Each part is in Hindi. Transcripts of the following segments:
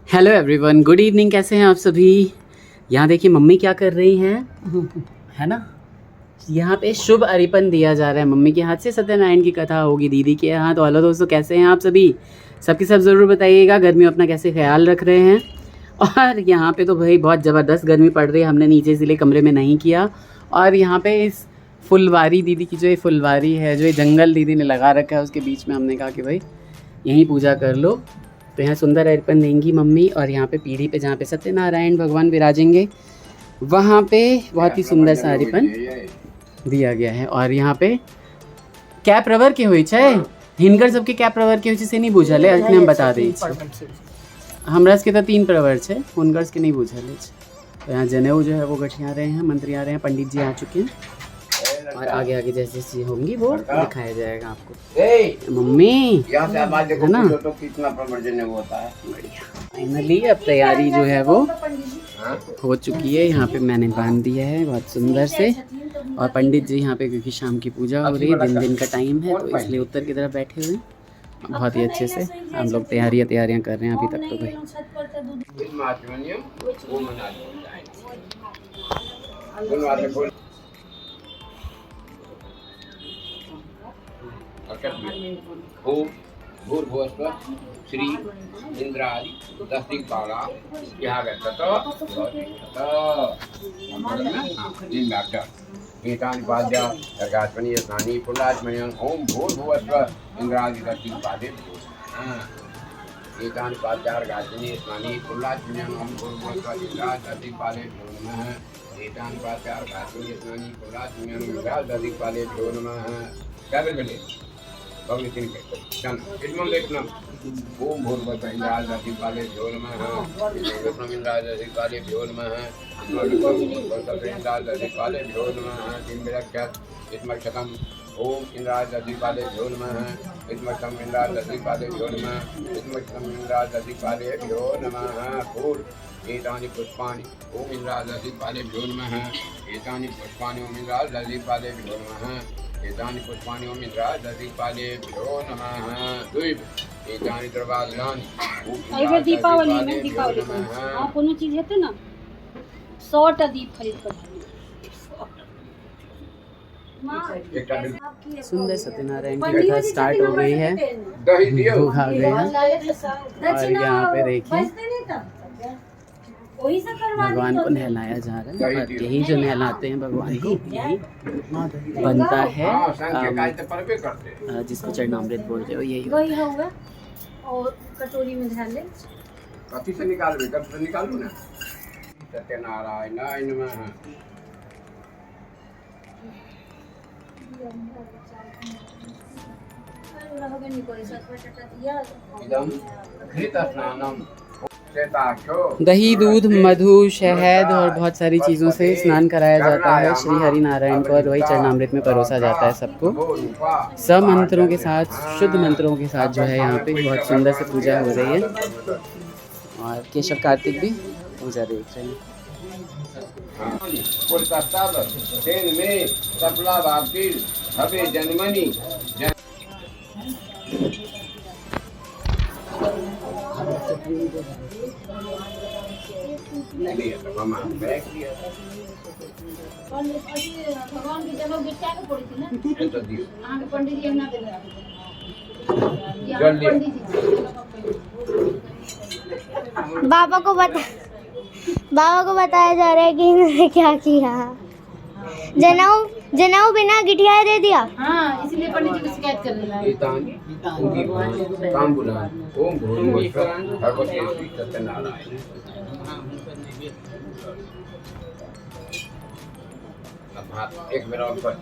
Hello everyone, good evening. कैसे हैं आप सभी। यहाँ देखिए मम्मी क्या कर रही हैं, है ना। यहाँ पे शुभ अर्पण दिया जा रहा है। मम्मी के हाथ से सत्यनारायण की कथा होगी दीदी के यहाँ। तो हेलो दोस्तों, कैसे हैं आप सभी। सबके सब ज़रूर बताइएगा गर्मी में अपना कैसे ख्याल रख रहे हैं। और यहाँ पे तो भाई बहुत ज़बरदस्त गर्मी पड़ रही है। हमने नीचे इसलिए कमरे में नहीं किया। और यहाँ पे इस फुलवारी दीदी की जो ये फुलवारी है, जो ये जंगल दीदी ने लगा रखा है, उसके बीच में हमने कहा कि भाई यहीं पूजा कर लो। तो यहाँ सुंदर अर्पण देंगी मम्मी। और यहाँ पे पीढ़ी पे जहाँ पे सत्यनारायण भगवान विराजेंगे वहाँ पे बहुत ही सुंदर सा अर्पण दिया गया है। और यहाँ पे क्या प्रवर के हुई छे हिनकर सबके क्या प्रवर के हुई से नहीं बुझल है, अखने हम बता दी। हमरा के तो 3 प्रवर छे, हुनकर के नहीं बुझल है। तो यहाँ जनेऊ जो है वो गठिया रहे हैं, मंत्री आ रहे हैं, पंडित जी आ चुके हैं। और आगे आगे जैसे जैसे होंगी वो दिखाया जाएगा आपको। मम्मी है ना, तो कितना प्रवर्जन होता है। बढ़िया। फाइनली अब तैयारी जो है वो हो चुकी है। यहाँ पे मैंने बांध दिया है बहुत सुंदर से। और पंडित जी यहाँ पे, क्योंकि शाम की पूजा हो रही है, दिन का टाइम है, तो इसलिए उत्तर की तरफ बैठे हुए हैं। बहुत ही अच्छे से हम लोग तैयारियां कर रहे हैं अभी तक तो भाई। ओम भूर्भुवस्व श्री इंद्रादि दस्तिपाला एतानि सर्गात्मनि स्नानि पुण्डात्मनि ओम भूर्भुवस्व इंद्रादि दस्तिपाले एतानि पाद्यार्गात्मनि स्नानि पुण्डात्मनि ओम भूर्भुवस्व इंद्रादि दस्तिपाले नमः एतानि पाद्यार्गात्मनि स्नानि पुण्डात्मनि ओम इंद्रादि दस्तिपाले नमः। क्या बोले भगवान तीन के चन इल्मम देखना ओम भूर्भुवस्व इंद्रादि दस्तिपाले नमः ओम इंद्रादि दस्तिपाले नमः इंद्रादि दस्तिपाले नमः तीन विरक्षत इत्मक्षतम ओम इंद्रादि दस्तिपाले नमः इत्मक्षतम इंद्रादि दस्तिपाले नमः इत्मक्षतम इंद्रादि दस्तिपाले नमः। फूल एतानि पुष्पाणि ओम इंद्रादि दस्तिपाले नमः एतानि पुष्पाणि ओम इंद्रादि दस्तिपाले नमः एतानि पुष्पाणि ओम इंद्रादि दस्तिपालेभ्यो नमः। द्वीप एतानि द्रवादनानि एबे दीपावली में दीपावली हां कोनो चीज हेते ना 100टा दीप खरीद कर सुंदर सत्यनारायण की कथा स्टार्ट हो गई है। लोग आ गए हैं। और यहाँ पे देखिए भगवान को नहलाया जा रहा है। और यही जो नहलाते हैं भगवान को, यही बनता है जिसको चरणामृत बोलते हो, यही वही होगा। और कटोरी में ढाल ले। कथी से निकालबे, कब से निकालू ना। सत्यनारायण नमः। इदं घृत स्नानम दही, दूध, मधु, शहद और बहुत सारी चीज़ों से स्नान कराया जाता है श्री हरि नारायण को। और वही चरणामृत में परोसा जाता है सबको। सब मंत्रों के साथ, शुद्ध मंत्रों के साथ जो है यहाँ पे बहुत सुंदर से पूजा हो रही है। और केशव कार्तिक भी पूजा देख रहे हैं। भगवान की जगह बिटा के पड़ी थी ना। आगे पंडित जी ना देले बाबा को बताया जा रहा है कि इन्होंने क्या किया। जनेऊ बिना गिठिया दे दिया। हाँ, इसलिए पंडित जी को शिकायत कर रहे ओम भूर्भुवस्व भगवते श्री सत्यनारायण। एक मेरा ऊपर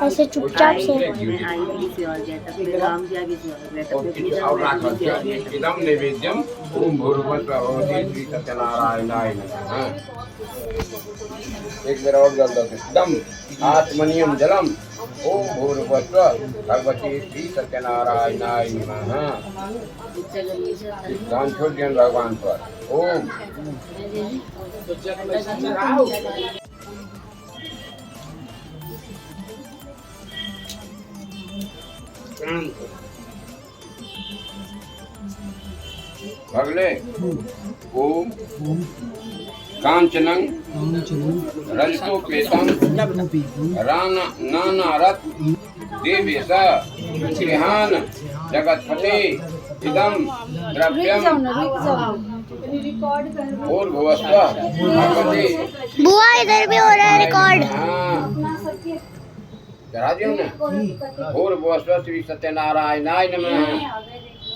ऐसे चुपचाप से इदं नैवेद्यम ओम भूर्भुवस्व भगवते श्री सत्यनारायणाय नमः। एक मेरा और जल दो दम आत्मनियम जलम ओम भूर्भुवस्व भगवते श्री सत्यनारायणाय नमः। ध्यान छोड़ दिया भगवान पर। ओम प्रणाम करो। भगले ओम कांचनं रजतोपेतं राना नानारत देवेश गृहान जगत्पते इदं द्रव्यं और भुवस्व भगवते। बुआ इधर भी हो रहा है रिकॉर्ड। करा दियो ना। और भुवस्व श्री सत्यनारायणाय नमः।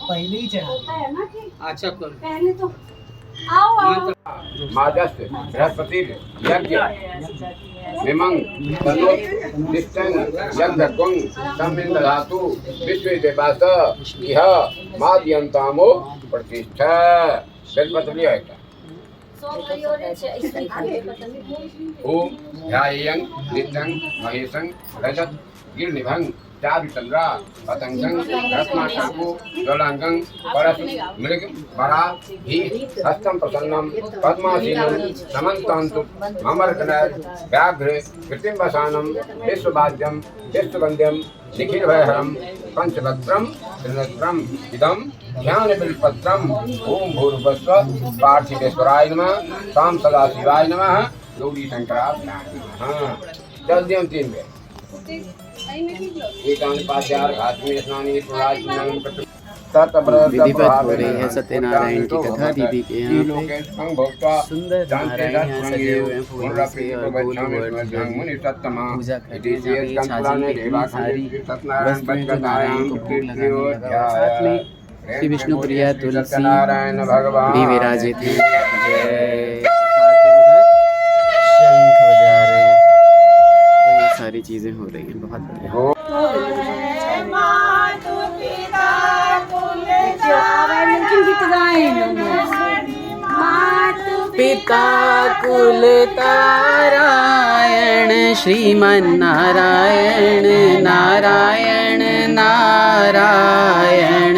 पहले ही चढ़ा अच्छा करो पहले तो आओ मादस्य बृहस्पति यज्ञ विमंग तनोत तिष्ठन् यज्ञत्वं संविन्दधातु विश्वे देवास इह माद्यन्तामो प्रतिष्ठा। बेलपत्र लिया है क्या? ओम ध्यायं नित्यं महेशं रजत गिरनिभं चारुचंद्रा पतंगं रत्नाशंकु ज्वलांगं परस मृग वरा ही हस्तं प्रसन्नं पद्मासीनं समन्तान्तु ममर्कनर व्याघ्र कृत्रिमवसानं विश्ववाद्यं विश्ववन्द्यं निखिलभयहरं पंचभद्रं त्रिनेत्रम् इदं ध्यानबिल्पत्रम्। ओम भूर्भुवस्व पार्थिवेश्वराय नमः साम सदाशिवाय नमः गौरी शंकराभ्यां नमः। जल्दी हम 3 बेर एकांपाचार घातमी स्नानी पुराज विधिवत हो रही है सत्यनारायण की कथा दीदी के यहाँ पे। सुंदर नारायण यहाँ सजे हुए हैं फूलों से और गोल गोल पूजा करते हैं। यहाँ पे छाछी की सारी वस्तुएं जो नारायण को भोग लगाने लगा और साथ में श्री विष्णुप्रिया तुलसी भी विराजित हैं। जय शंख बजा रहे हैं तो ये सारी चीजें हो रही हैं। बहुत बढ़िया पिता कुल तारायण श्रीमन्नारायण नारायण नारायण।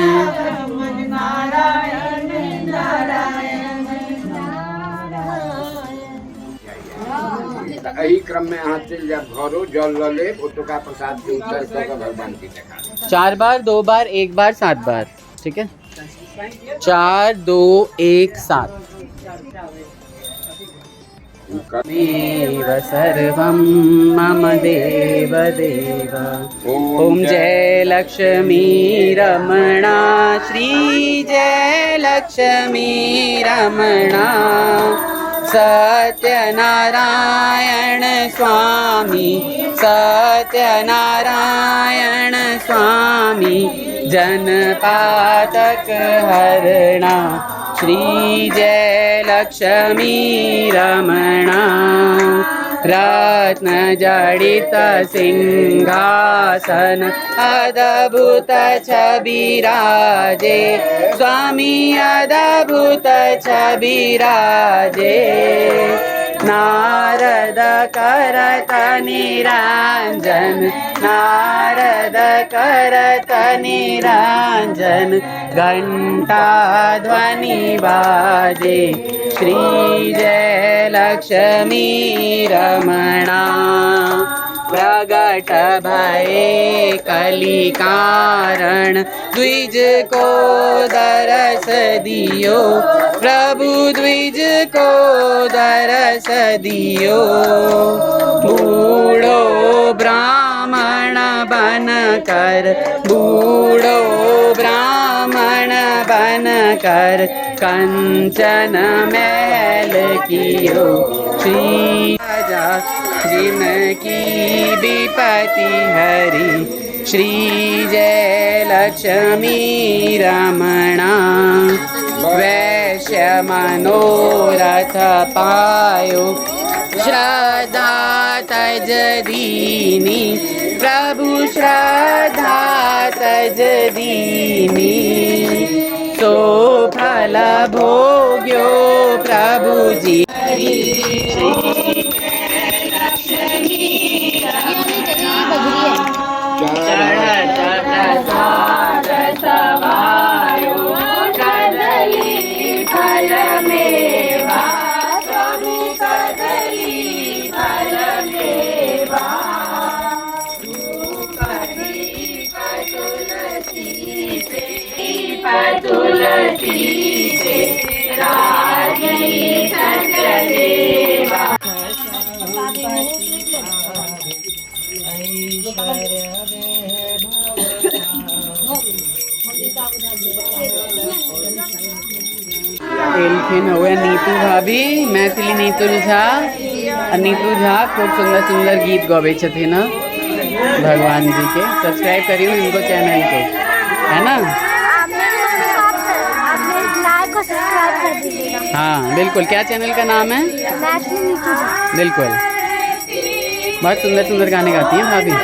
यही क्रम में हाथ से जब घरों जल लले फोटो का प्रसाद के उत्तर को भगवान की देखा 4 बार 2 बार 1 बार 7 बार। ठीक है 4 2 1 7 मेव सर्वं मम देव देव। ओम जय लक्ष्मी रमणा श्री जय लक्ष्मी रमणा सत्यनारायण स्वामी सत्यनारायण स्वामी जनपातक हरणा श्री जय लक्ष्मी रमणा। रत्न जडित सिंहासन अद्भुत छबिराजे स्वामी अद्भुत छबिराजे। नारद करत निरंजन नारद करत निरंजन घंटा ध्वनि बाजे श्री जय लक्ष्मी रमणा। प्रगट भये कली कारण द्विज को दरस दियो प्रभु द्विज को दरस दियो। बूढ़ो ब्राह्मण बन कर बूढ़ो ब्राह्मण बन कर कंचन महल कियो श्री राजा जिनकी विपति हरि श्री जय लक्ष्मी रमणा। वैश्य मनोरथ पायो श्रद्धा तज दीनी प्रभु श्रद्धा तज दीनी। सो फल भोग्यो प्रभु जी चढ़त प्रसाद सवायो कदली फल मेवा प्रभु कदली फल मेवा। कदली कटुल एलखिन हुए नीतू भाभी मैथिली नीतू झा नीतू झा खूब सुंदर सुंदर गीत गवे छथिन भगवान जी के। सब्सक्राइब करियो इनको चैनल को, है ना? लाइक को सब्सक्राइब कर दीजिएगा। हाँ बिल्कुल। क्या चैनल का नाम है? मैथिली नीतू झा। बिल्कुल। बहुत सुंदर सुंदर गाने गाती हैं भाभी।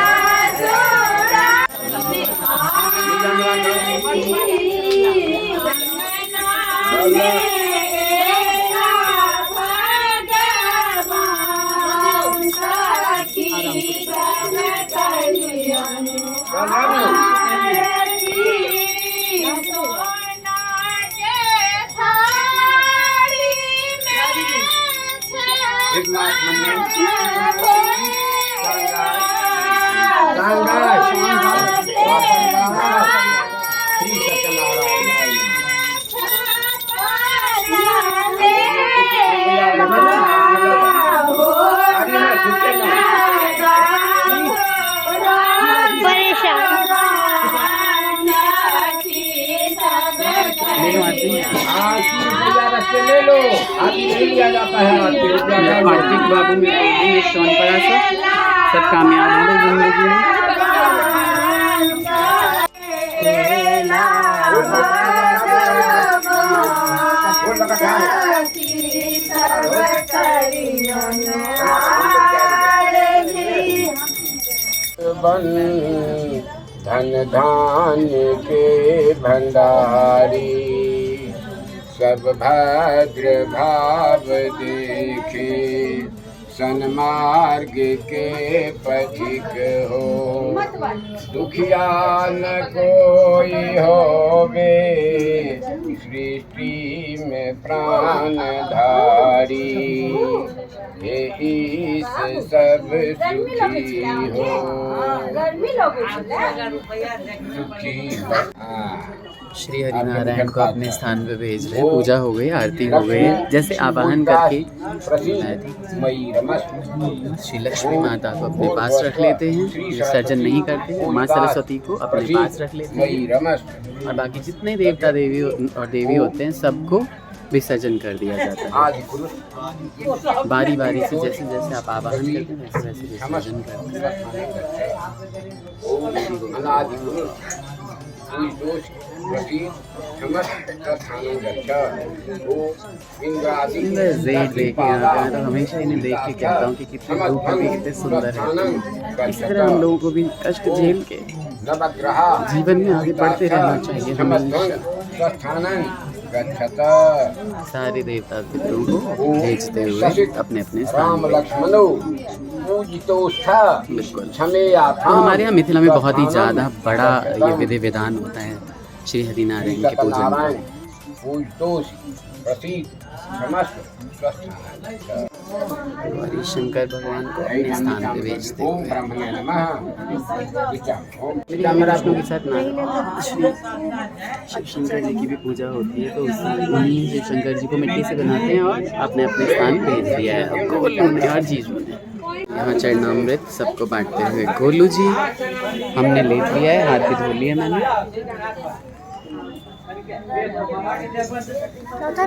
कार्तिक बाबू में शौन पड़ा सब कामयाब हो गए जिंदगी में। धन धान्य के भंडारी सब भद्र भाव देखे सन्मार्ग के पथिक हो दुखिया न कोई होवे सृष्टि में प्राण धारी हे ईश सब सुखी हो श्री हरिनारायण को अपने स्थान पे भेज रहे हैं। पूजा हो गई, आरती हो गई, जैसे आवाहन करके श्री लक्ष्मी माता को अपने पास रख लेते हैं, विसर्जन नहीं करते। माँ सरस्वती को अपने पास रख लेते हैं और बाकी जितने देवता देवी और देवी होते हैं सबको विसर्जन कर दिया जाता है। बारी बारी से जैसे जैसे आप आवाहन करते हैं वैसे वैसे विसर्जन करते हैं। देख तो हमेशा इन्हें देख के कहता हूँ कि कितने रूप में कितने सुंदर है। इसी तरह हम लोगों को भी कष्ट झेल के जीवन में आगे बढ़ते रहना चाहिए। हमेशा सारे देवता पितरों को भेजते हुए अपने अपने स्थान बिल्कुल। तो हमारे यहाँ मिथिला में बहुत ही ज़्यादा बड़ा ये विधि विधान होता है श्री हरिनारायण के पूजन का। और शंकर भगवान को अपने स्थान पे भेजते हुए विष्णु के साथ श्री शिव शंकर जी की भी पूजा होती है। तो उन्हीं शिव शंकर जी को मिट्टी से बनाते हैं और अपने अपने स्थान भेज दिया है गोलू ने हर चीज़ में। यहाँ चरणामृत सबको बांटते हुए गोलू जी हमने ले लिया है, हाथ भी धो लिया मैंने।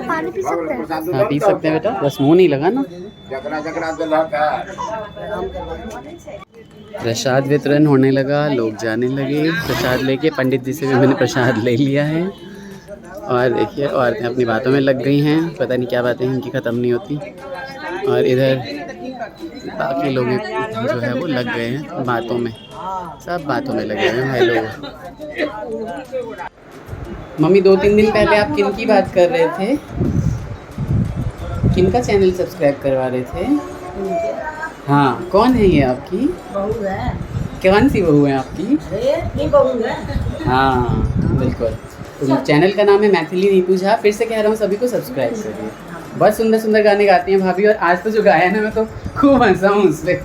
पानी पी सकते हैं? हाँ पी सकते हैं बेटा, बस मुँह नहीं लगा ना। प्रसाद वितरण होने लगा, लोग जाने लगे प्रसाद लेके। पंडित जी से भी मैंने प्रसाद ले लिया है और देखिए औरतें अपनी बातों में लग गई हैं। पता नहीं क्या बातें इनकी ख़त्म नहीं होती। और इधर बाकी लोग जो है वो लग गए हैं बातों में, सब बातों में लगे हैं भाई लोग। मम्मी 2-3 दिन पहले आप किन की बात कर रहे थे? किन का चैनल सब्सक्राइब करवा रहे थे? हाँ कौन है ये आपकी बहू है? कौन सी बहू है आपकी? ये बहू है। हाँ बिल्कुल। तो चैनल का नाम है मैथिली नीतू झा। फिर से कह रहा हूँ सभी को सब्सक्राइब करिए। बहुत सुंदर सुंदर गाने गाती हैं भाभी। और आज तो जो गाया ना मैं तो खूब हंसा हूँ उस पर।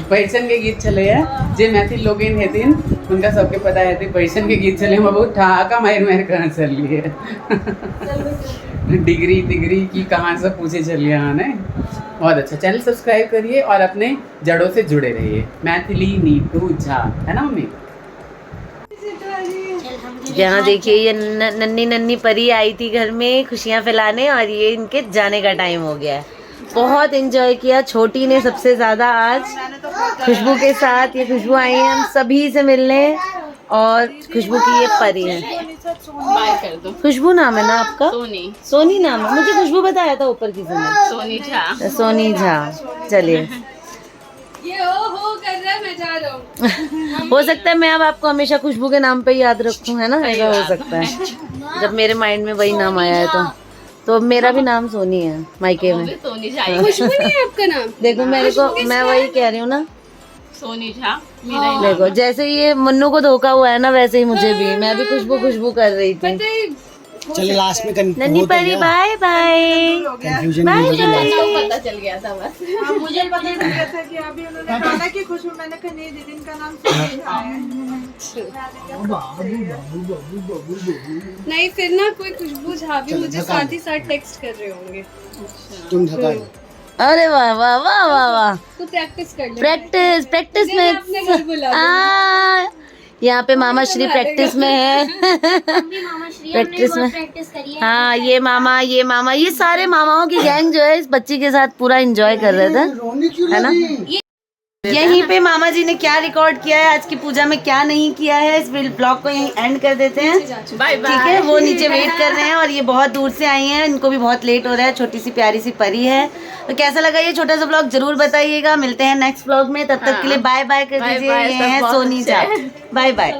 पैसन के गीत चले हैं जे मैथिल लोग हेतिन उनका सबके पता है थे पर्शियन के गीत चले बहुत ठहाका मार कहाँ चल लिए डिग्री की कहाँ से पूछे चलिए हाँ ने बहुत अच्छा। चैनल सब्सक्राइब करिए और अपने जड़ों से जुड़े रहिए। मैथिली नीतू झा है ना मम्मी। यहाँ देखिए ये नन्नी नन्नी परी आई थी घर में खुशियाँ फैलाने और ये इनके जाने का टाइम हो गया है। बहुत एंजॉय किया छोटी ने सबसे ज़्यादा आज खुशबू के साथ। ये खुशबू आई है हम सभी से मिलने और खुशबू की ये परी है। बाय कर दो। खुशबू नाम है ना आपका? सोनी। सोनी नाम है, मुझे खुशबू बताया था ऊपर किसी ने। सोनी झा। सोनी झा। चलिए ये हो कर रहा है, मैं जा रहा हूँ। हो सकता है मैं अब आपको हमेशा खुशबू के नाम पे याद रखूं, है ना? ऐसा हो सकता है जब मेरे माइंड में वही नाम आया है तो मेरा भी नाम सोनी है मायके में। सोनी झा। खुशबू नहीं है आपका नाम? देखो मेरे को, मैं वही कह रही हूँ ना, सोनी झा मेरा ही देखो जैसे ये मन्नू को धोखा हुआ है ना वैसे ही मुझे भी, मैं भी खुशबू कर रही थी। चलिए लास्ट में नन्ही परी बाय बाय। कंफ्यूजन पता चल गया था बस। मुझे पता चल गया था कि अभी उन्होंने कहा कि खुशबू, मैंने कहा नहीं दीदी इनका नाम सोनी झा है। नहीं फिर ना कोई खुशबू झा भी मुझे साथ ही साथ टेक्स्ट कर रहे होंगे। तुम झका अरे वाह वाह वाह वाह वाह। तो प्रैक्टिस कर ले। प्रैक्टिस मुझे अपने घर बुला दो। में यहाँ पे मामा श्री प्रैक्टिस में है। प्रैक्टिस में प्रैक्टिस करिए। हाँ ये मामा ये सारे मामाओं की गैंग जो है इस बच्ची के साथ पूरा एंजॉय कर रहे थे, है ना? यहीं पे मामा जी ने क्या रिकॉर्ड किया है, आज की पूजा में क्या नहीं किया है, इस ब्लॉग को यहीं एंड कर देते हैं। Bye bye. ठीक है, वो नीचे वेट कर रहे हैं और ये बहुत दूर से आई हैं, इनको भी बहुत लेट हो रहा है। छोटी सी प्यारी सी परी है। तो कैसा लगा ये छोटा सा ब्लॉग जरूर बताइएगा। मिलते हैं नेक्स्ट ब्लॉग में, तब तक के लिए बाय बाय कर दीजिए। ये है सोनी झा। Bye bye.